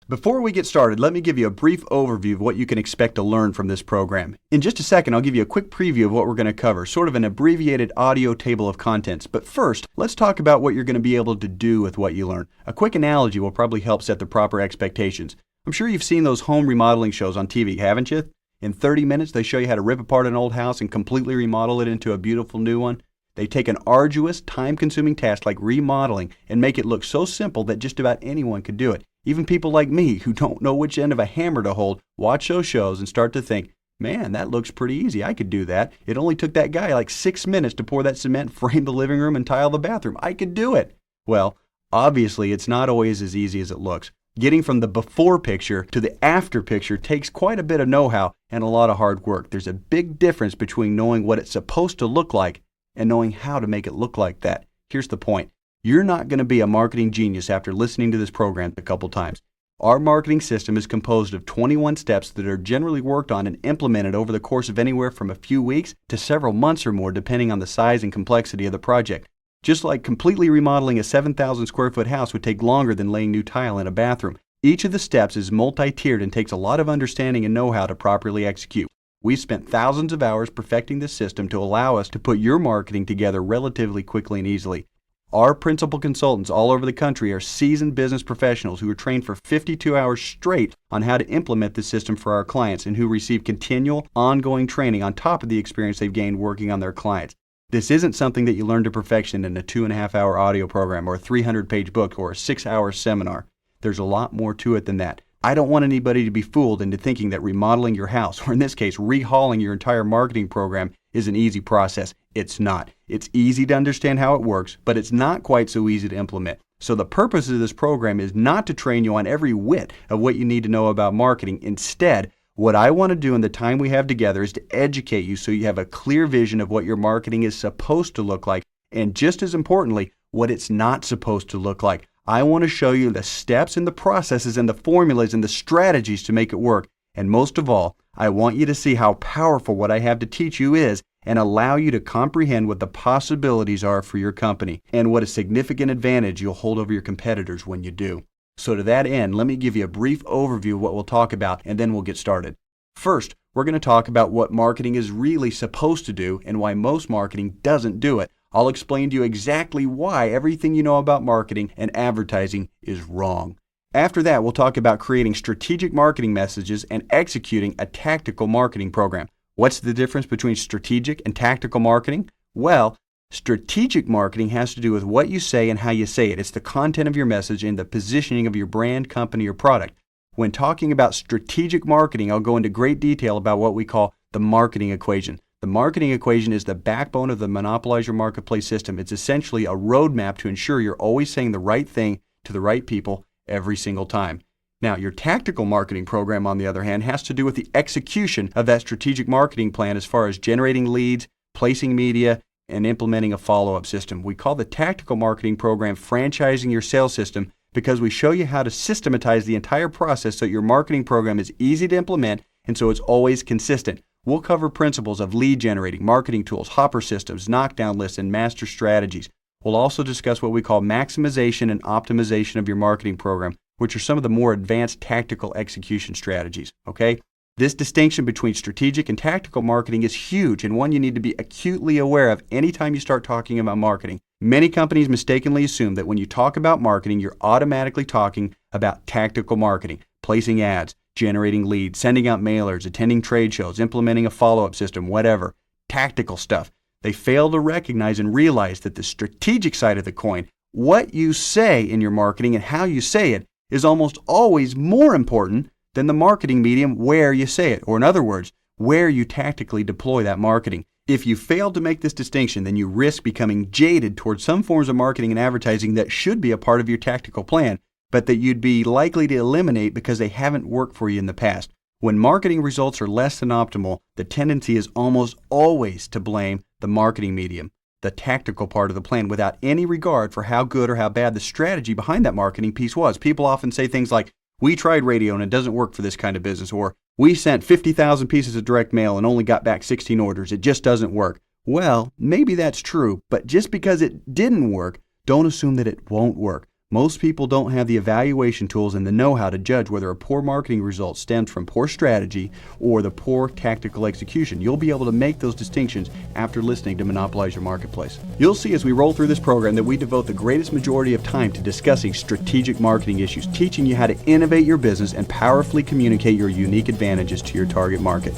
Before we get started, let me give you a brief overview of what you can expect to learn from this program. In just a second, I'll give you a quick preview of what we're going to cover, sort of an abbreviated audio table of contents. But first, let's talk about what you're going to be able to do with what you learn. A quick analogy will probably help set the proper expectations. I'm sure you've seen those home remodeling shows on TV, haven't you? In 30 minutes, they show you how to rip apart an old house and completely remodel it into a beautiful new one. They take an arduous, time-consuming task like remodeling and make it look so simple that just about anyone could do it. Even people like me who don't know which end of a hammer to hold watch those shows and start to think, man, that looks pretty easy. I could do that. It only took that guy like 6 minutes to pour that cement, frame the living room, and tile the bathroom. I could do it. Well, obviously, it's not always as easy as it looks. Getting from the before picture to the after picture takes quite a bit of know-how and a lot of hard work. There's a big difference between knowing what it's supposed to look like and knowing how to make it look like that. Here's the point. You're not going to be a marketing genius after listening to this program a couple times. Our marketing system is composed of 21 steps that are generally worked on and implemented over the course of anywhere from a few weeks to several months or more, depending on the size and complexity of the project. Just like completely remodeling a 7,000 square foot house would take longer than laying new tile in a bathroom, each of the steps is multi-tiered and takes a lot of understanding and know-how to properly execute. We've spent thousands of hours perfecting this system to allow us to put your marketing together relatively quickly and easily. Our principal consultants all over the country are seasoned business professionals who are trained for 52 hours straight on how to implement this system for our clients and who receive continual, ongoing training on top of the experience they've gained working on their clients. This isn't something that you learn to perfection in a 2.5-hour audio program or a 300-page book or a 6-hour seminar. There's a lot more to it than that. I don't want anybody to be fooled into thinking that remodeling your house, or in this case, rehauling your entire marketing program, is an easy process. It's not. It's easy to understand how it works, but it's not quite so easy to implement. So the purpose of this program is not to train you on every whit of what you need to know about marketing. Instead, what I want to do in the time we have together is to educate you so you have a clear vision of what your marketing is supposed to look like, and just as importantly, what it's not supposed to look like. I want to show you the steps and the processes and the formulas and the strategies to make it work. And most of all, I want you to see how powerful what I have to teach you is and allow you to comprehend what the possibilities are for your company and what a significant advantage you'll hold over your competitors when you do. So to that end, let me give you a brief overview of what we'll talk about and then we'll get started. First, we're going to talk about what marketing is really supposed to do and why most marketing doesn't do it. I'll explain to you exactly why everything you know about marketing and advertising is wrong. After that, we'll talk about creating strategic marketing messages and executing a tactical marketing program. What's the difference between strategic and tactical marketing? Well, strategic marketing has to do with what you say and how you say it. It's the content of your message and the positioning of your brand, company, or product. When talking about strategic marketing, I'll go into great detail about what we call the marketing equation. The marketing equation is the backbone of the Monopolize Your Marketplace system. It's essentially a roadmap to ensure you're always saying the right thing to the right people every single time. Now, your tactical marketing program, on the other hand, has to do with the execution of that strategic marketing plan as far as generating leads, placing media, and implementing a follow-up system. We call the tactical marketing program franchising your sales system because we show you how to systematize the entire process so your marketing program is easy to implement and so it's always consistent. We'll cover principles of lead generating, marketing tools, hopper systems, knockdown lists, and master strategies. We'll also discuss what we call maximization and optimization of your marketing program, which are some of the more advanced tactical execution strategies, okay? This distinction between strategic and tactical marketing is huge and one you need to be acutely aware of anytime you start talking about marketing. Many companies mistakenly assume that when you talk about marketing, you're automatically talking about tactical marketing, placing ads, generating leads, sending out mailers, attending trade shows, implementing a follow-up system, whatever. Tactical stuff. They fail to recognize and realize that the strategic side of the coin, what you say in your marketing and how you say it, is almost always more important than the marketing medium where you say it, or in other words, where you tactically deploy that marketing. If you fail to make this distinction, then you risk becoming jaded towards some forms of marketing and advertising that should be a part of your tactical plan, but that you'd be likely to eliminate because they haven't worked for you in the past. When marketing results are less than optimal, the tendency is almost always to blame the marketing medium, the tactical part of the plan, without any regard for how good or how bad the strategy behind that marketing piece was. People often say things like, we tried radio and it doesn't work for this kind of business, or we sent 50,000 pieces of direct mail and only got back 16 orders. It just doesn't work. Well, maybe that's true, but just because it didn't work, don't assume that it won't work. Most people don't have the evaluation tools and the know-how to judge whether a poor marketing result stems from poor strategy or the poor tactical execution. You'll be able to make those distinctions after listening to Monopolize Your Marketplace. You'll see as we roll through this program that we devote the greatest majority of time to discussing strategic marketing issues, teaching you how to innovate your business and powerfully communicate your unique advantages to your target market.